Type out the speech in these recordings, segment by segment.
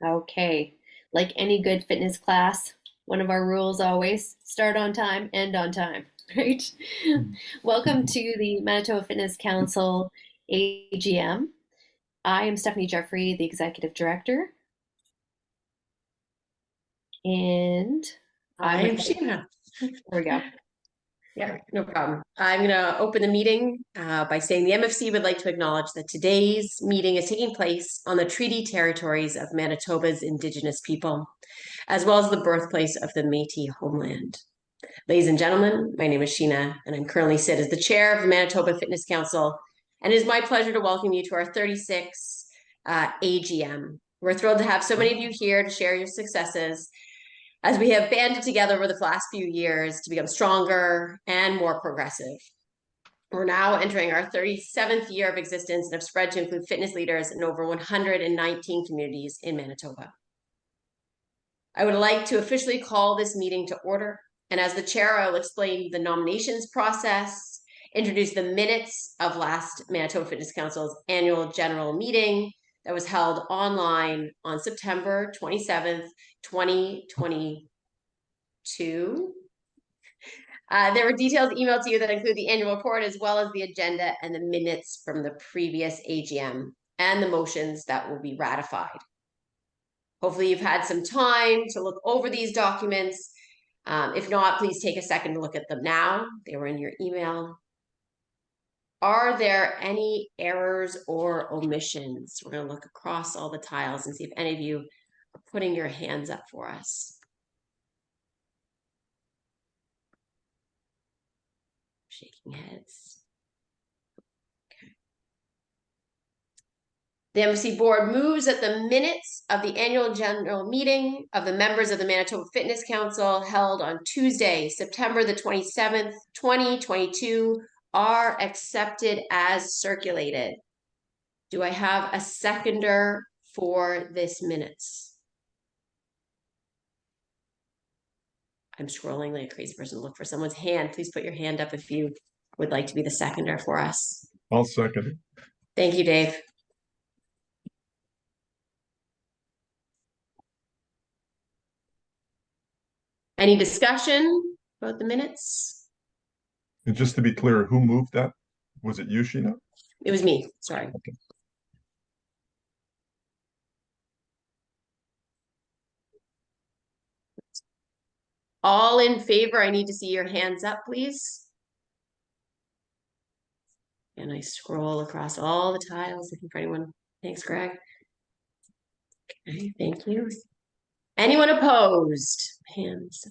Okay, like any good fitness class, one of our rules always start on time, end on time, right? Welcome to the Manitoba Fitness Council AGM. I am Stephanie Jeffrey, the Executive Director, and I I would am like, Sheena. there we go. Yeah, no problem. I'm going to open the meeting by saying the MFC would like to acknowledge that today's meeting is taking place on the treaty territories of Manitoba's Indigenous people, as well as the birthplace of the Métis homeland. Ladies and gentlemen, my name is Sheena, and I'm currently sit as the chair of the Manitoba Fitness Council, and it is my pleasure to welcome you to our 36th AGM. We're thrilled to have so many of you here to share your successes as we have banded together over the last few years to become stronger and more progressive. We're now entering our 37th year of existence and have spread to include fitness leaders in over 119 communities in Manitoba. I would like to officially call this meeting to order. And as the chair, I'll explain the nominations process, introduce the minutes of last Manitoba Fitness Council's annual general meeting that was held online on September 27th, 2022. There were details emailed to you that include the annual report as well as the agenda and the minutes from the previous AGM and the motions that will be ratified. Hopefully you've had some time to look over these documents. If not, please take a second to look at them now. They were in your email. Are there any errors or omissions? We're going to look across all the tiles and see if any of you are putting your hands up for us. Shaking heads. Okay. The MFC board moves that the minutes of the annual general meeting of the members of the Manitoba Fitness Council held on Tuesday, September the 27th, 2022 are accepted as circulated. Do I have a seconder for this minutes? I'm scrolling like a crazy person to look for someone's hand. Please put your hand up if you would like to be the seconder for us. I'll second it. Thank you, Dave. Any discussion about the minutes? And just to be clear, who moved that? Was it you, Sheena? It was me, sorry. Okay. All in favor, I need to see your hands up, please. And I scroll across all the tiles looking for anyone. Thanks, Greg. Okay, thank you. Anyone opposed? Hands.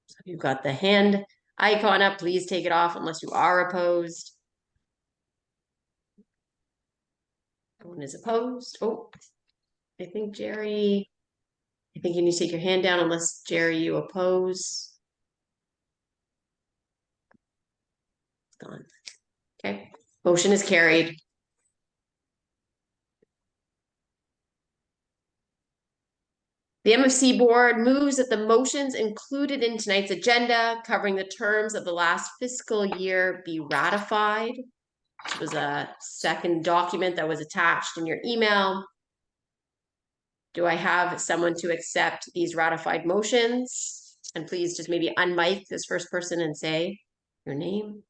So you've got the hand icon up. Please take it off unless you are opposed. No one is opposed. Oh, I think Jerry, I think you need to take your hand down unless Jerry, you oppose. It's gone. Okay, motion is carried. The MFC board moves that the motions included in tonight's agenda covering the terms of the last fiscal year be ratified. This was a second document that was attached in your email. Do I have someone to accept these ratified motions? And please just maybe unmic this first person and say your name.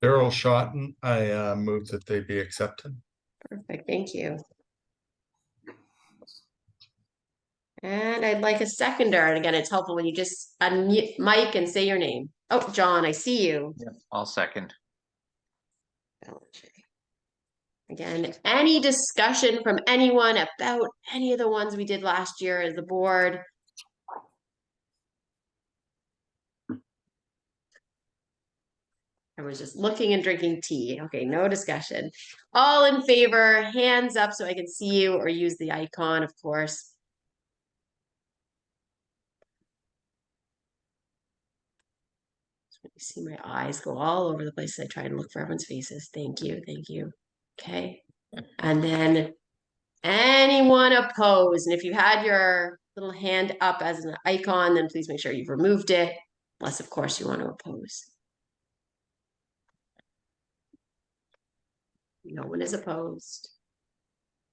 Daryl Shotton, I move that they be accepted. Perfect, thank you. And I'd like a seconder. And again, it's helpful when you just unmute mic and say your name. Oh, John, I see you. Yeah, I'll second. Again, any discussion from anyone about any of the ones we did last year as a board? I was just looking and drinking tea. Okay, no discussion. All in favor, hands up so I can see you, or use the icon, of course. You see my eyes go all over the place as I try and look for everyone's faces. Thank you, thank you. Okay, and then anyone opposed? And if you had your little hand up as an icon, then please make sure you've removed it, unless of course you want to oppose. No one is opposed.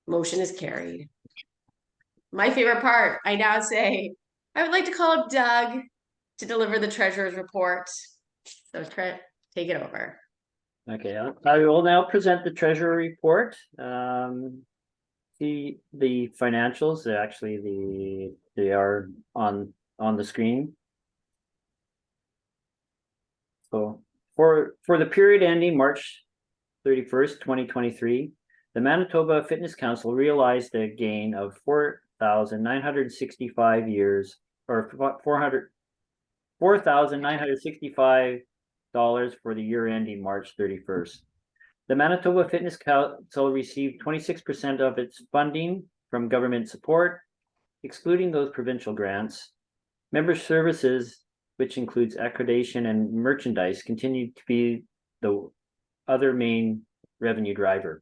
Motion is carried. My favorite part, I now say, I would like to call up Doug to deliver the treasurer's report. So Trent, take it over. Okay, I will now present the treasurer report. The financials, they are on the screen. So for the period ending March 31st, 2023, the Manitoba Fitness Council realized a gain of 4,965 years, or $4,965 for the year ending March 31st. The Manitoba Fitness Council received 26% of its funding from government support, excluding those provincial grants. Member services, which includes accreditation and merchandise, continued to be the other main revenue driver,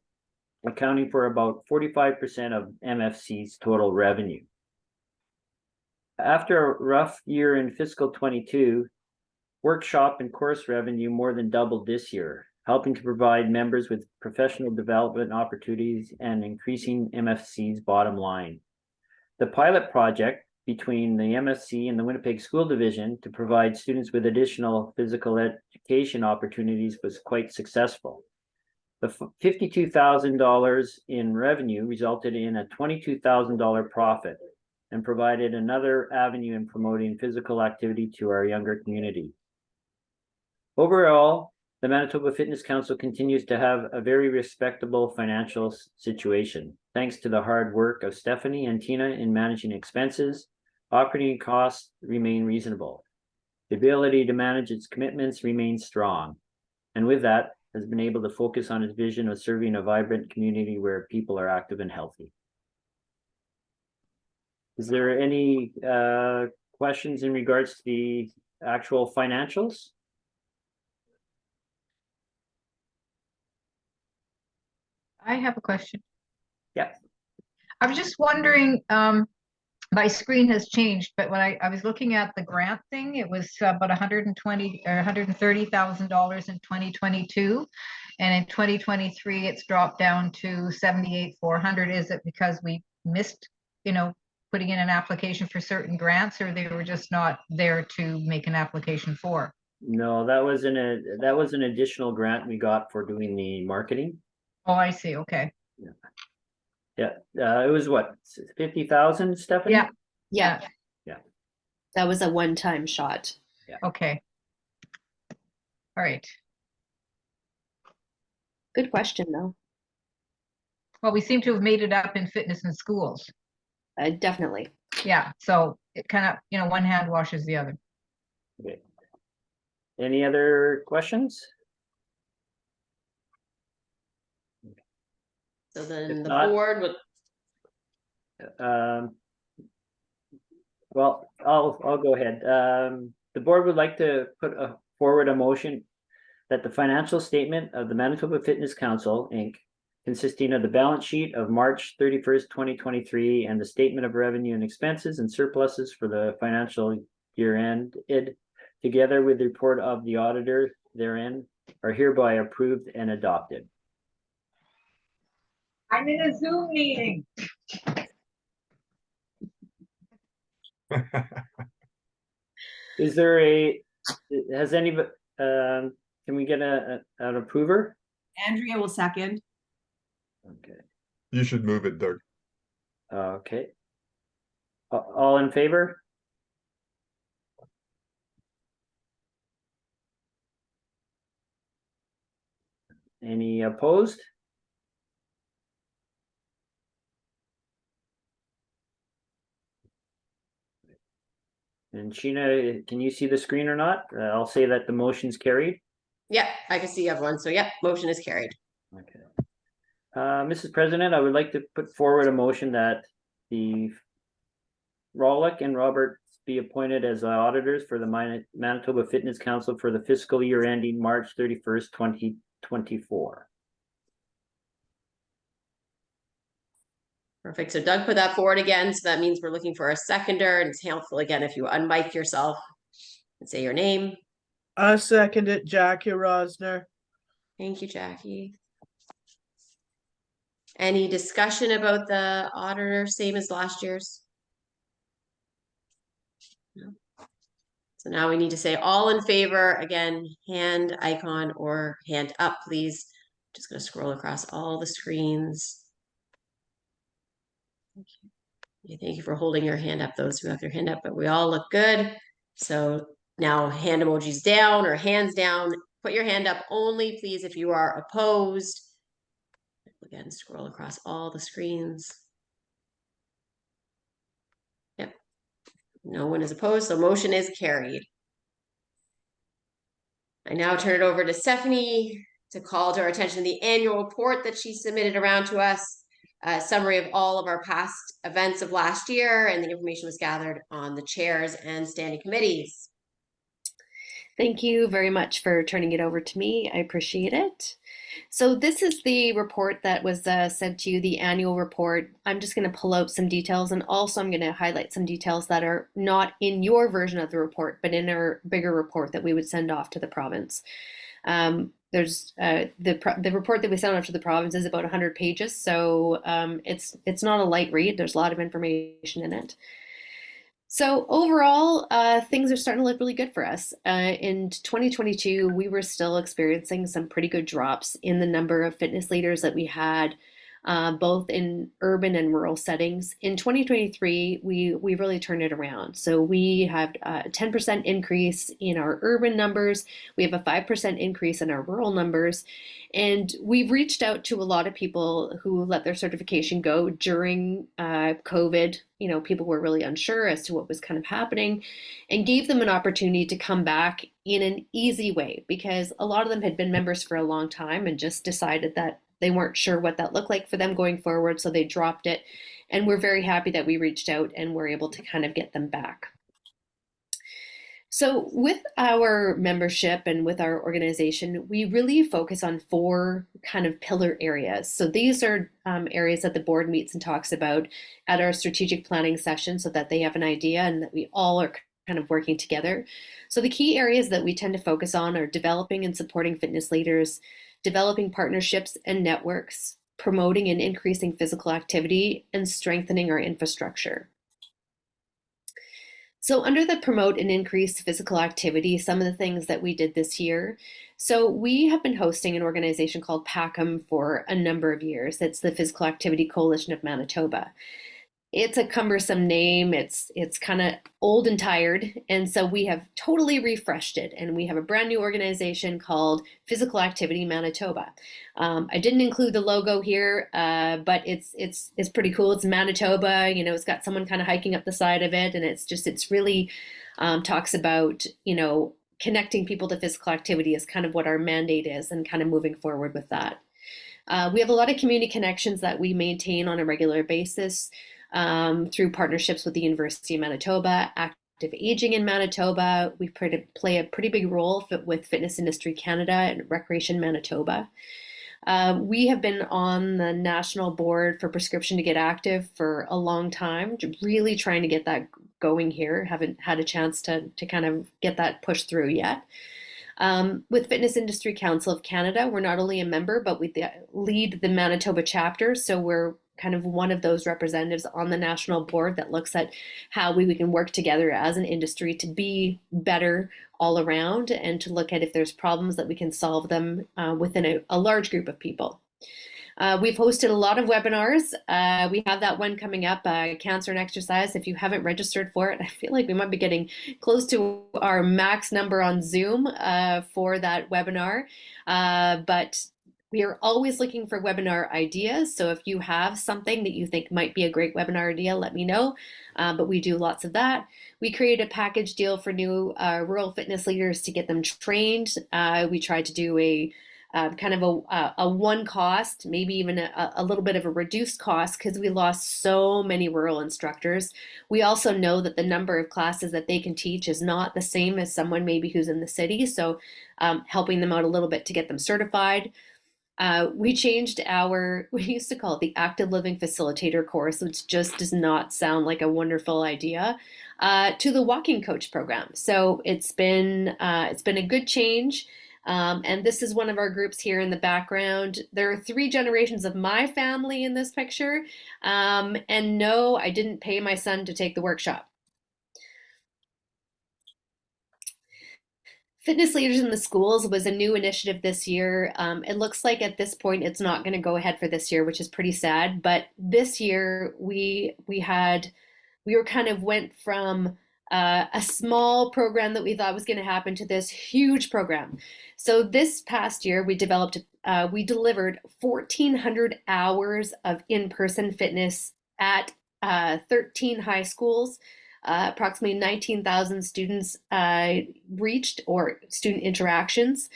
accounting for about 45% of MFC's total revenue. After a rough year in fiscal 22, workshop and course revenue more than doubled this year, helping to provide members with professional development opportunities and increasing MFC's bottom line. The pilot project between the MFC and the Winnipeg School Division to provide students with additional physical education opportunities was quite successful. The $52,000 in revenue resulted in a $22,000 profit and provided another avenue in promoting physical activity to our younger community. Overall, the Manitoba Fitness Council continues to have a very respectable financial situation, thanks to the hard work of Stephanie and Tina in managing expenses. Operating costs remain reasonable. The ability to manage its commitments remains strong, and with that, has been able to focus on its vision of serving a vibrant community where people are active and healthy. Is there any questions in regards to the actual financials? I have a question. Yeah. I was just wondering, my screen has changed, but when I was looking at the grant thing, it was about $120 or $130,000 in 2022. And in 2023, it's dropped down to 78,400. Is it because we missed, putting in an application for certain grants, or they were just not there to make an application for? No, that was an additional grant we got for doing the marketing. Oh, I see. Okay. Yeah, it was what, 50,000, Stephanie? Yeah. Yeah. Yeah. That was a one-time shot. Okay. All right. Good question, though. Well, we seem to have made it up in fitness and schools. Definitely. Yeah. So it kind of, one hand washes the other. Okay. Any other questions? So then If the not- board would, Well, I'll go ahead. The board would like to put forward a motion that the financial statement of the Manitoba Fitness Council, Inc., consisting of the balance sheet of March 31st, 2023, and the statement of revenue and expenses and surpluses for the financial year ended, together with the report of the auditor therein, are hereby approved and adopted. I'm in a Zoom meeting. Is there has anybody, can we get an approver? Andrea will second. Okay. You should move it, Doug. Okay. All in favor? Any opposed? And Sheena, can you see the screen or not? I'll say that the motion's carried. yeah, I can see everyone. So yeah, motion is carried. Okay. Mrs. President, I would like to put forward a motion that the Rawlik and Roberts be appointed as the auditors for the Manitoba Fitness Council for the fiscal year ending March 31st, 2024. Perfect. So Doug put that forward again. So that means we're looking for a seconder, and it's helpful again if you unmic yourself and say your name. I second it, Jackie Rosner. Thank you, Jackie. Any discussion about the auditor, same as last year's? No. So now we need to say all in favor, again, hand icon or hand up, please. Just gonna scroll across all the screens. Thank you for holding your hand up, those who have their hand up, but we all look good. So now hand emojis down or hands down. Put your hand up only, please, if you are opposed. Again, scroll across all the screens. Yep. No one is opposed, so motion is carried. I now turn it over to Stephanie to call to our attention the annual report that she submitted around to us. A summary of all of our past events of last year, and the information was gathered on the chairs and standing committees. Thank you very much for turning it over to me. I appreciate it. So this is the report that was sent to you, the annual report. I'm just going to pull out some details, and also I'm going to highlight some details that are not in your version of the report, but in our bigger report that we would send off to the province. There's the report that we sent off to the province is about 100 pages, so it's not a light read. There's a lot of information in it. So overall, things are starting to look really good for us. In 2022, we were still experiencing some pretty good drops in the number of fitness leaders that we had, both in urban and rural settings. In 2023, we really turned it around. So we have a 10% increase in our urban numbers. We have a 5% increase in our rural numbers. And we've reached out to a lot of people who let their certification go during COVID. You know, people were really unsure as to what was kind of happening, and gave them an opportunity to come back in an easy way, because a lot of them had been members for a long time and just decided that they weren't sure what that looked like for them going forward, so they dropped it. And we're very happy that we reached out and were able to kind of get them back. So with our membership and with our organization, we really focus on 4 kind of pillar areas. So these are areas that the board meets and talks about at our strategic planning session, so that they have an idea and that we all are kind of working together. So the key areas that we tend to focus on are developing and supporting fitness leaders, developing partnerships and networks, promoting and increasing physical activity, and strengthening our infrastructure. So under the promote and increase physical activity, some of the things that we did this year. So we have been hosting an organization called PACM for a number of years. It's the Physical Activity Coalition of Manitoba. It's a cumbersome name. It's kind of old and tired. And so we have totally refreshed it. And we have a brand new organization called Physical Activity Manitoba. I didn't include the logo here, but it's pretty cool. It's Manitoba, you know, it's got someone kind of hiking up the side of it. And it's really talks about, you know, connecting people to physical activity is kind of what our mandate is, and kind of moving forward with that. We have a lot of community connections that we maintain on a regular basis. Through partnerships with the University of Manitoba, Active Aging in Manitoba. We play a pretty big role with Fitness Industry Canada and Recreation Manitoba. We have been on the national board for Prescription to Get Active for a long time, really trying to get that going here. Haven't had a chance to kind of get that pushed through yet. With Fitness Industry Council of Canada, we're not only a member, but we lead the Manitoba chapter. So we're kind of one of those representatives on the national board that looks at how we can work together as an industry to be better all around, and to look at if there's problems that we can solve them within a large group of people. We've hosted a lot of webinars. We have that one coming up, Cancer and Exercise. If you haven't registered for it, I feel like we might be getting close to our max number on Zoom for that webinar. But we are always looking for webinar ideas. So if you have something that you think might be a great webinar idea, let me know. But we do lots of that. We created a package deal for new rural fitness leaders to get them trained. We tried to do a kind of a one cost, maybe even a little bit of a reduced cost, because we lost so many rural instructors. We also know that the number of classes that they can teach is not the same as someone maybe who's in the city. So helping them out a little bit to get them certified. We changed we used to call it the Active Living Facilitator course, which just does not sound like a wonderful idea, to the Walking Coach program. So it's been a good change. And this is one of our groups here in the background. There are 3 generations of my family in this picture. And no, I didn't pay my son to take the workshop. Fitness Leaders in the Schools was a new initiative this year. It looks like at this point it's not going to go ahead for this year, which is pretty sad. But this year we were kind of went from a small program that we thought was going to happen to this huge program. So this past year we delivered 1,400 hours of in-person fitness at 13 high schools. Approximately 19,000 students reached, or student interactions.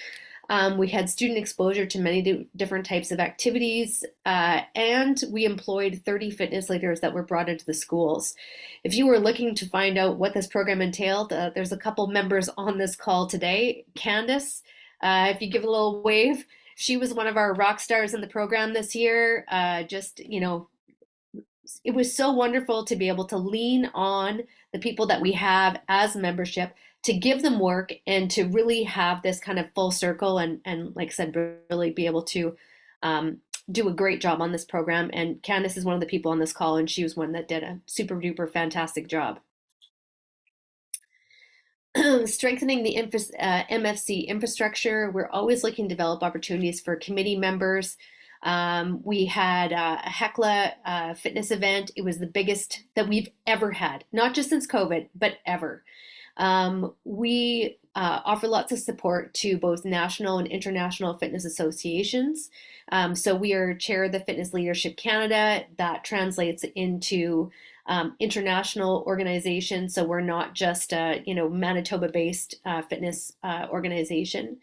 We had student exposure to many different types of activities, and we employed 30 fitness leaders that were brought into the schools. If you were looking to find out what this program entailed, there's a couple members on this call today. Candace, if you give a little wave, she was one of our rock stars in the program this year. It was so wonderful to be able to lean on the people that we have as membership to give them work and to really have this kind of full circle and like I said, really be able to do a great job on this program. And Candace is one of the people on this call, and she was one that did a super duper fantastic job. Strengthening the MFC infrastructure. We're always looking to develop opportunities for committee members. We had a Hecla fitness event. It was the biggest that we've ever had, not just since COVID, but ever. We offer lots of support to both national and international fitness associations. So we are chair of the Fitness Leadership Canada. That translates into international organizations. So we're not just a Manitoba-based fitness organization.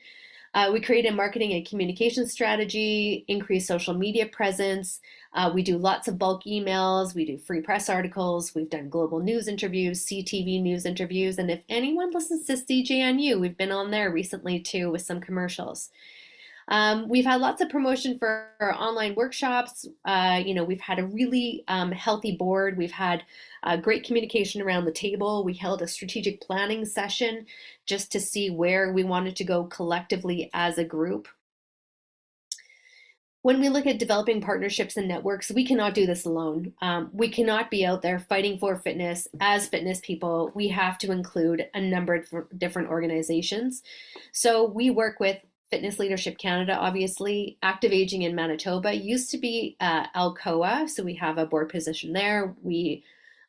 We create a marketing and communication strategy, increase social media presence. We do lots of bulk emails. We do free press articles. We've done global news interviews, CTV news interviews. And if anyone listens to CJNU, we've been on there recently too with some commercials. We've had lots of promotion for our online workshops. We've had a really healthy board. We've had great communication around the table. We held a strategic planning session just to see where we wanted to go collectively as a group. When we look at developing partnerships and networks, we cannot do this alone. We cannot be out there fighting for fitness as fitness people. We have to include a number of different organizations. So we work with Fitness Leadership Canada, obviously. Active Aging in Manitoba used to be Alcoa, so we have a board position there. We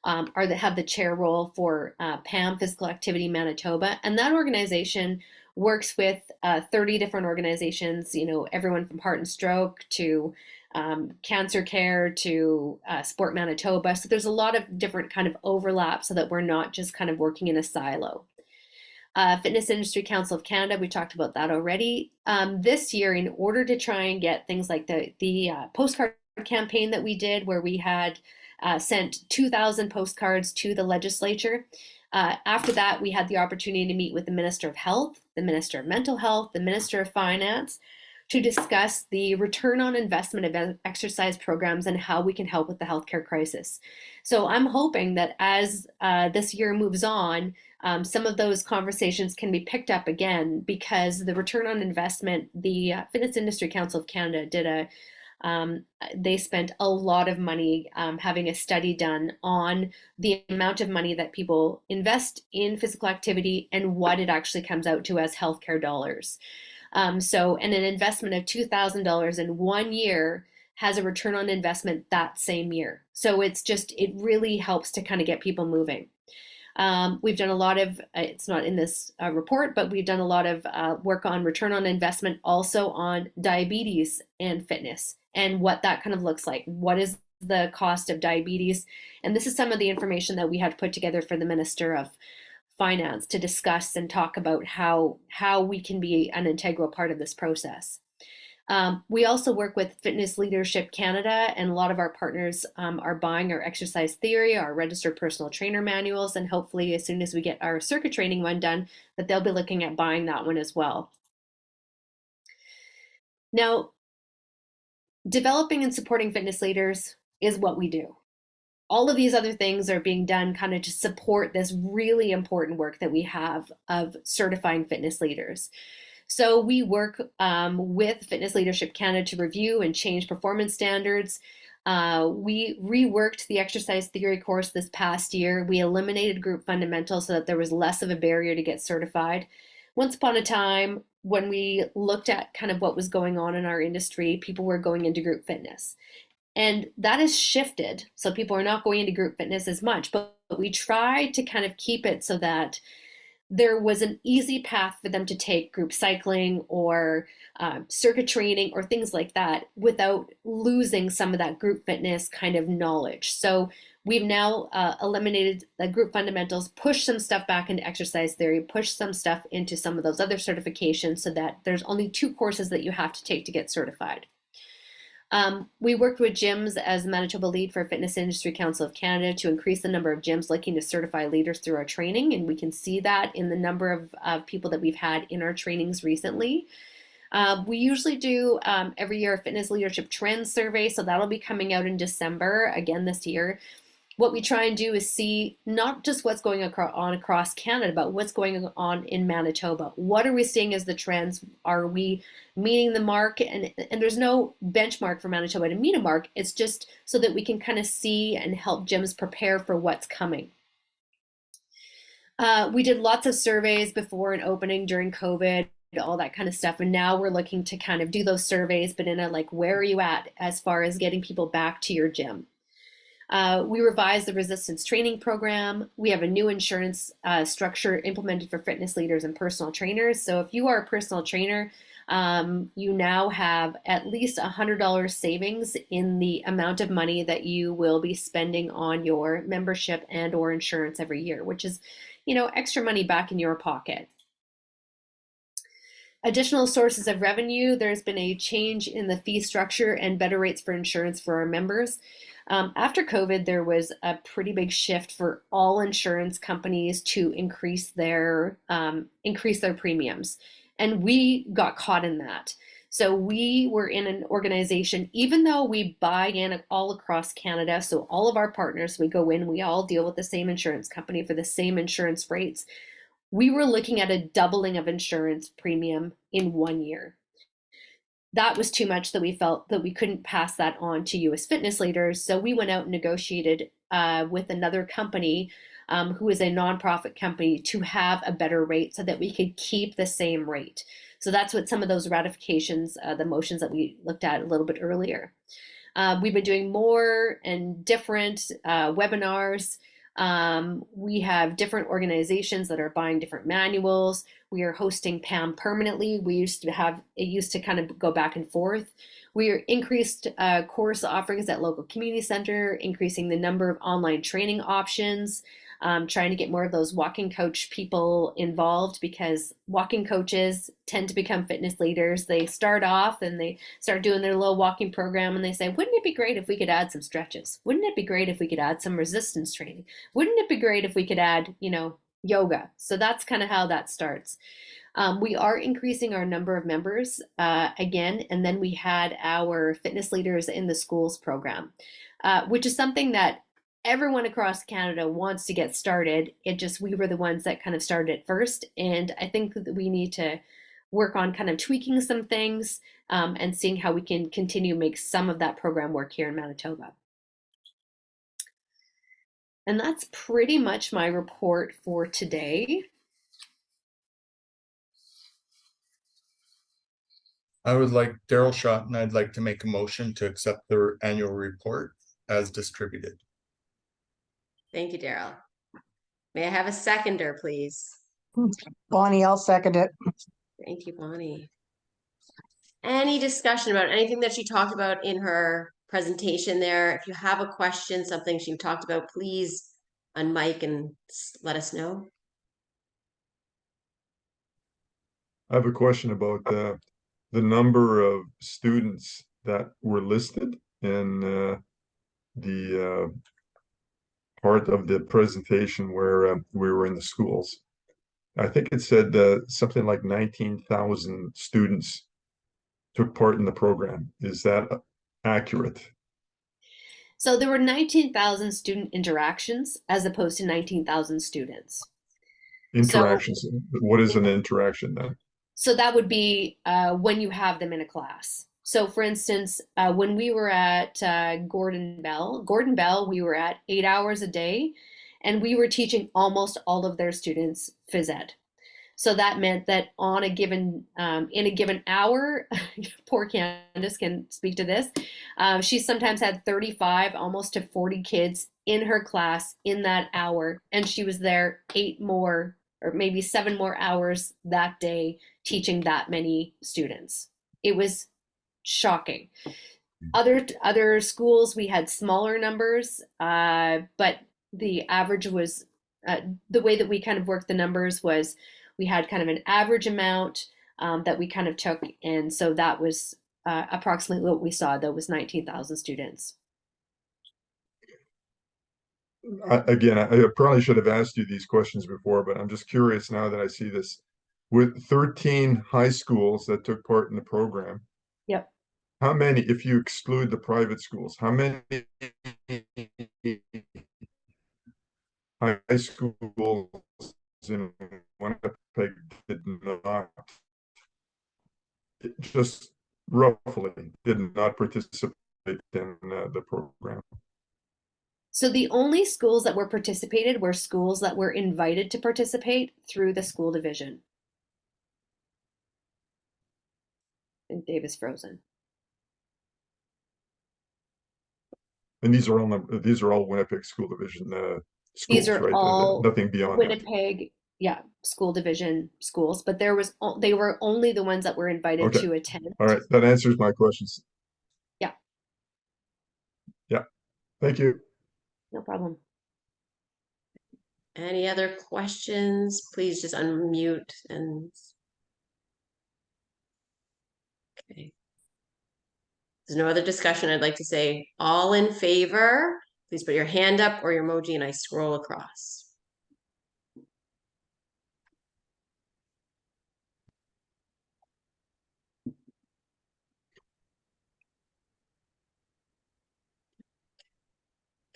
have the chair role for PAM, Physical Activity Manitoba, and that organization works with 30 different organizations, everyone from Heart and Stroke to Cancer Care to Sport Manitoba. So there's a lot of different kind of overlap so that we're not just kind of working in a silo. Fitness Industry Council of Canada, we talked about that already. This year, in order to try and get things like the postcard campaign that we did, where we had sent 2,000 postcards to the legislature. After that, we had the opportunity to meet with the Minister of Health, the Minister of Mental Health, the Minister of Finance, to discuss the return on investment of exercise programs and how we can help with the healthcare crisis. So I'm hoping that as this year moves on, some of those conversations can be picked up again, because the return on investment, the Fitness Industry Council of Canada they spent a lot of money having a study done on the amount of money that people invest in physical activity and what it actually comes out to as healthcare dollars. And an investment of $2,000 in 1 year has a return on investment that same year. So it really helps to kind of get people moving. We've done a lot of, it's not in this report, but we've done a lot of work on return on investment also on diabetes and fitness and what that kind of looks like. What is the cost of diabetes? And this is some of the information that we had put together for the Minister of Finance to discuss and talk about how we can be an integral part of this process. We also work with Fitness Leadership Canada, and a lot of our partners are buying our exercise theory, our registered personal trainer manuals, and hopefully as soon as we get our circuit training one done, that they'll be looking at buying that one as well. Now, developing and supporting fitness leaders is what we do. All of these other things are being done kind of to support this really important work that we have of certifying fitness leaders. So we work with Fitness Leadership Canada to review and change performance standards. We reworked the exercise theory course this past year. We eliminated group fundamentals so that there was less of a barrier to get certified. Once upon a time, when we looked at kind of what was going on in our industry, people were going into group fitness. And that has shifted. So people are not going into group fitness as much, but we tried to kind of keep it so that there was an easy path for them to take group cycling or circuit training or things like that without losing some of that group fitness kind of knowledge. So we've now eliminated the group fundamentals, pushed some stuff back into exercise theory, pushed some stuff into some of those other certifications so that there's only 2 courses that you have to take to get certified. We worked with gyms as Manitoba lead for Fitness Industry Council of Canada to increase the number of gyms looking to certify leaders through our training. And we can see that in the number of people that we've had in our trainings recently. We usually do every year a fitness leadership trends survey. So that'll be coming out in December again this year. What we try and do is see not just what's going on across Canada, but what's going on in Manitoba. What are we seeing as the trends? Are we meeting the mark? And there's no benchmark for Manitoba to meet a mark. It's just so that we can kind of see and help gyms prepare for what's coming. We did lots of surveys before an opening during COVID, all that kind of stuff. And now we're looking to kind of do those surveys, but in a like, where are you at as far as getting people back to your gym? We revised the resistance training program. We have a new insurance structure implemented for fitness leaders and personal trainers. So if you are a personal trainer, you now have at least $100 savings in the amount of money that you will be spending on your membership and or insurance every year, which is, you know, extra money back in your pocket. Additional sources of revenue. There's been a change in the fee structure and better rates for insurance for our members. After COVID, there was a pretty big shift for all insurance companies to increase their premiums, and we got caught in that. So we were in an organization, even though we buy in all across Canada, so all of our partners, we go in, we all deal with the same insurance company for the same insurance rates. We were looking at a doubling of insurance premium in 1 year. That was too much that we felt that we couldn't pass that on to you as fitness leaders. So we went out and negotiated with another company who is a nonprofit company to have a better rate so that we could keep the same rate. So that's what some of those ratifications, the motions that we looked at a little bit earlier. We've been doing more and different webinars. We have different organizations that are buying different manuals. We are hosting PAM permanently. We used to have, it used to kind of go back and forth. We are increased course offerings at local community center, increasing the number of online training options, trying to get more of those walking coach people involved because walking coaches tend to become fitness leaders. They start off and they start doing their little walking program and they say, wouldn't it be great if we could add some stretches? Wouldn't it be great if we could add some resistance training? Wouldn't it be great if we could add, you know, yoga? So that's kind of how that starts. We are increasing our number of members again, and then we had our fitness leaders in the schools program, which is something that everyone across Canada wants to get started. It just, we were the ones that kind of started it first. And I think that we need to work on kind of tweaking some things and seeing how we can continue to make some of that program work here in Manitoba. And that's pretty much my report for today. I would like Daryl Shotton. I'd like to make a motion to accept the annual report as distributed. Thank you, Daryl. May I have a seconder, please? Bonnie, I'll second it. Thank you, Bonnie. Any discussion about anything that she talked about in her presentation there? If you have a question, something she talked about, please unmic and let us know. I have a question about the number of students that were listed in the part of the presentation where we were in the schools. I think it said something like 19,000 students took part in the program. Is that accurate? So there were 19,000 student interactions as opposed to 19,000 students. Interactions. So, what is an interaction then? So that would be when you have them in a class. So for instance, when we were at Gordon Bell, we were at 8 hours a day, and we were teaching almost all of their students phys ed. So that meant that on a given, in a given hour, poor Candace can speak to this. She sometimes had 35, almost to 40 kids in her class in that hour, and she was there 8 more or maybe 7 more hours that day teaching that many students. It was shocking. Other schools we had smaller numbers, but the average was the way that we kind of worked the numbers was we had kind of an average amount that we kind of took, and so that was approximately what we saw. That was 19,000 students. Again, I probably should have asked you these questions before, but I'm just curious now that I see this. With 13 high schools that took part in the program, Yep. how many, if you exclude the private schools, how many high schools in Winnipeg did not, just roughly, did not participate in the program? So the only schools that were participated were schools that were invited to participate through the school division. And Dave is frozen. And these are all Winnipeg School Division schools, These are right? all Nothing beyond that. Winnipeg, yeah, school division schools, but they were only the ones that were invited Okay. to attend. All right, that answers my questions. Yeah. Yeah, thank you. No problem. Any other questions? Please just unmute and. Okay. There's no other discussion. I'd like to say all in favor, please put your hand up or your emoji and I scroll across.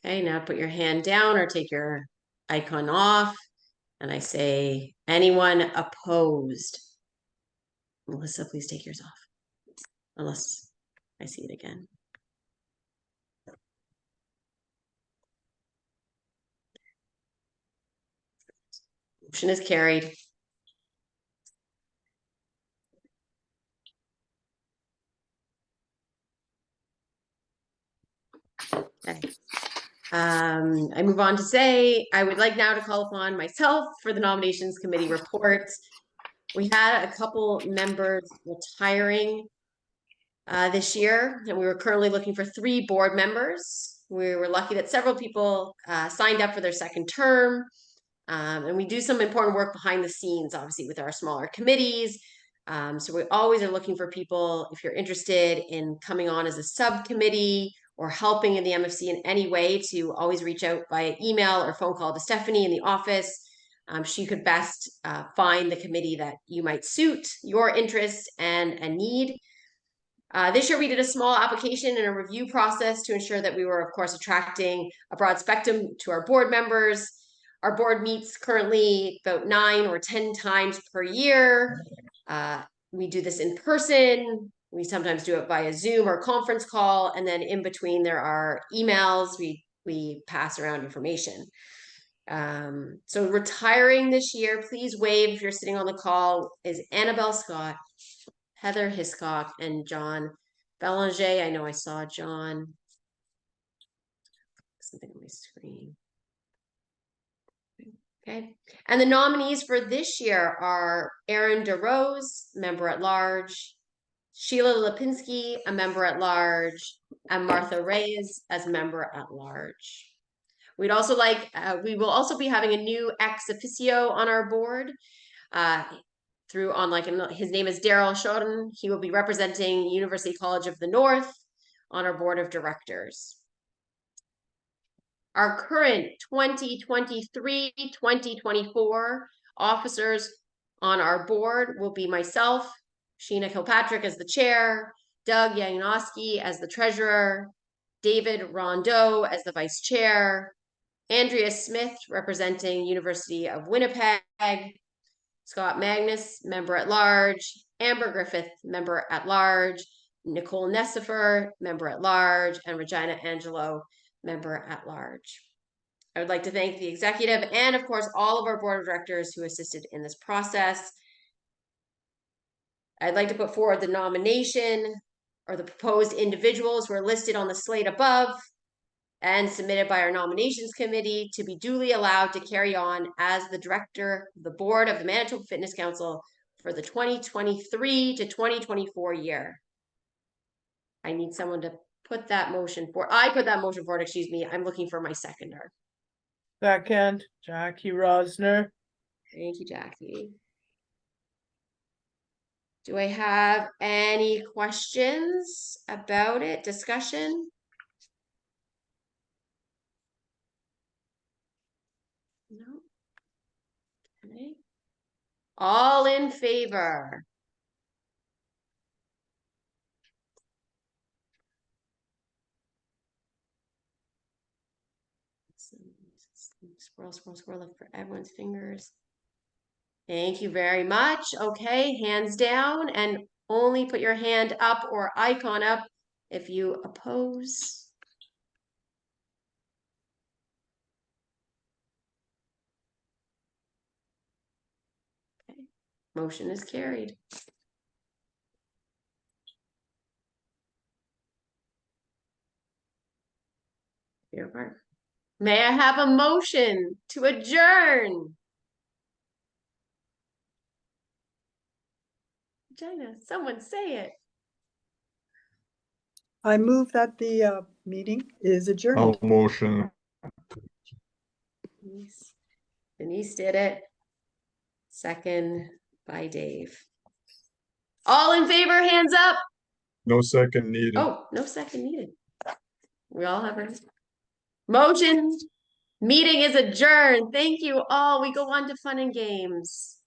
Okay, now put your hand down or take your icon off. And I say, anyone opposed? Melissa, please take yours off. Unless I see it again. Motion is carried. Okay. I move on to say, I would like now to call upon myself for the nominations committee report. We had a couple members retiring this year, and we were currently looking for 3 board members. We were lucky that several people signed up for their second term. And we do some important work behind the scenes, obviously, with our smaller committees. So we always are looking for people, if you're interested in coming on as a subcommittee or helping in the MFC in any way, to always reach out via email or phone call to Stephanie in the office. She could best find the committee that you might suit your interest and a need. This year we did a small application and a review process to ensure that we were, of course, attracting a broad spectrum to our board members. Our board meets currently about 9 or 10 times per year. We do this in person. We sometimes do it via Zoom or conference call. And then in between there are emails. We pass around information. So retiring this year, please wave if you're sitting on the call, is Annabelle Scott, Heather Hiscock, and John Belanger. I know I saw John. Something on my screen. Okay. And the nominees for this year are Aaron DeRose, member at large, Sheila Lipinski, a member at large, and Martha Reyes as member at large. We'd also like, we will also be having a new ex officio on our board. His name is Daryl Schoten. He will be representing University College of the North on our board of directors. Our current 2023-2024 officers on our board will be myself, Sheena Kilpatrick as the chair, Doug Yanowski as the treasurer, David Rondeau as the vice chair, Andrea Smith representing University of Winnipeg, Scott Magnus, member at large, Amber Griffith, member at large, Nicole Nessifer, member at large, and Regina Angelo, member at large. I would like to thank the executive and, of course, all of our board of directors who assisted in this process. I'd like to put forward the nomination or the proposed individuals who are listed on the slate above and submitted by our nominations committee to be duly allowed to carry on as the director of the board of the Manitoba Fitness Council for the 2023 to 2024 year. I need someone to put that motion for, I put that motion forward, excuse me. I'm looking for my seconder. Second, Jackie Rosner. Thank you, Jackie. Do I have any questions about it? Discussion? No. Okay. All in favor? Scroll, scroll, scroll, look for everyone's fingers. Thank you very much. Okay, hands down, and only put your hand up or icon up if you oppose. Okay, motion is carried. Here we are. May I have a motion to adjourn? Regina, someone say it. I move that the meeting is adjourned. I'll motion. Denise did it. Second by Dave. All in favor, hands up. No second needed. Oh, no second needed. We all have our motion. Meeting is adjourned. Thank you all. We go on to fun and games.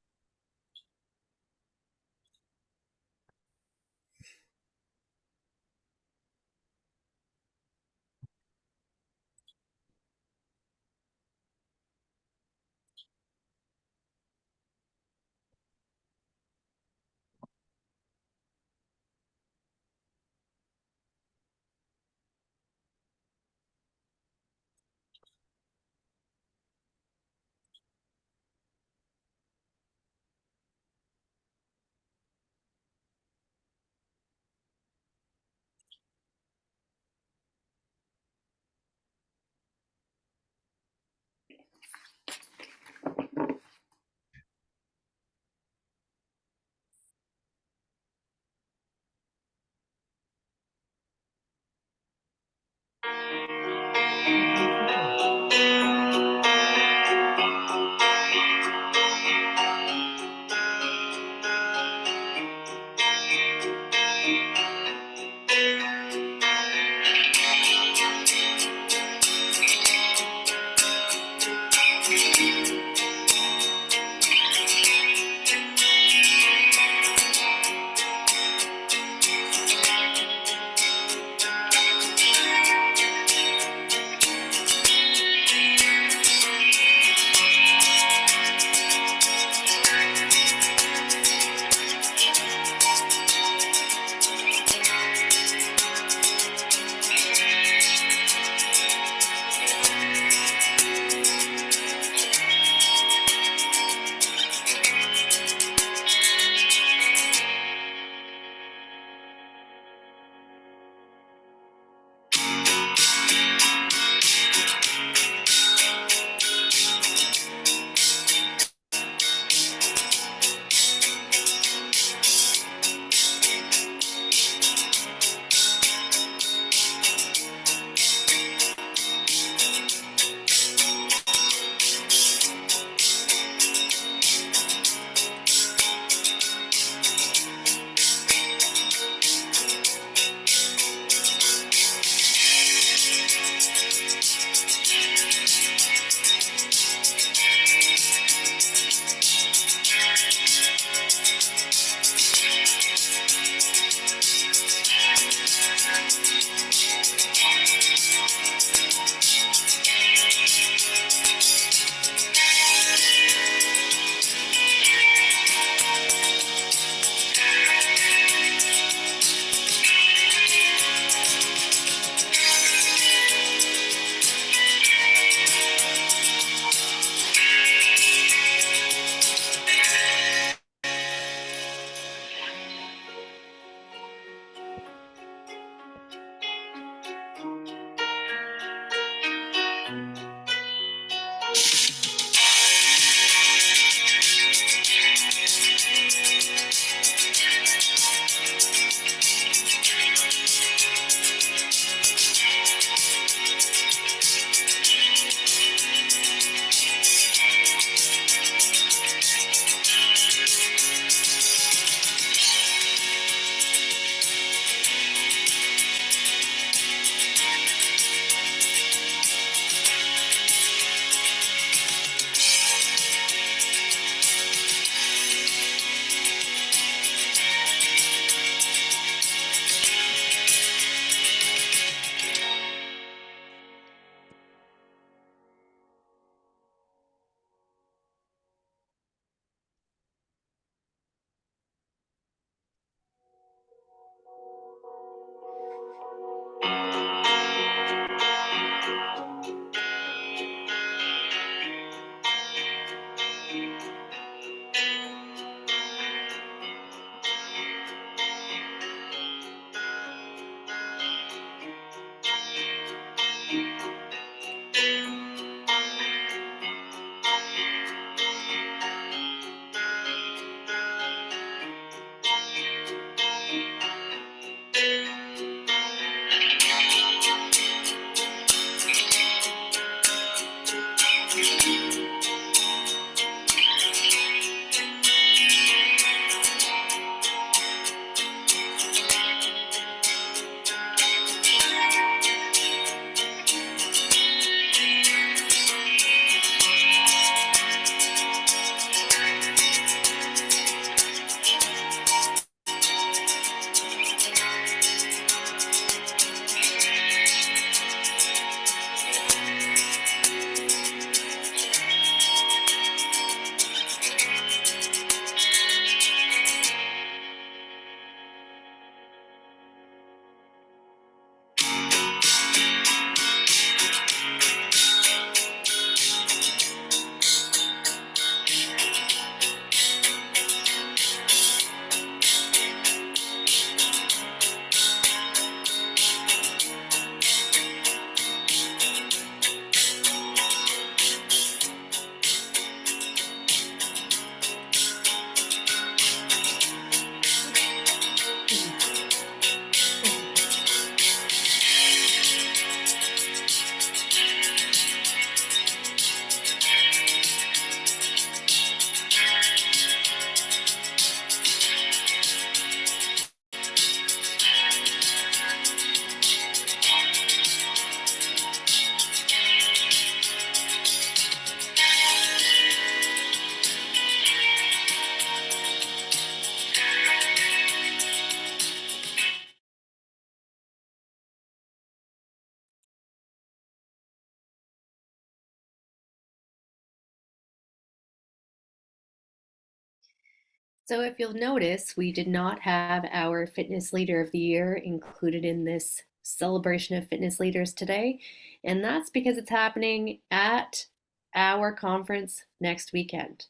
So if you'll notice, we did not have our Fitness Leader of the Year included in this celebration of fitness leaders today, and that's because it's happening at our conference next weekend.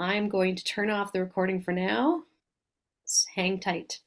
I'm going to turn off the recording for now. Hang tight.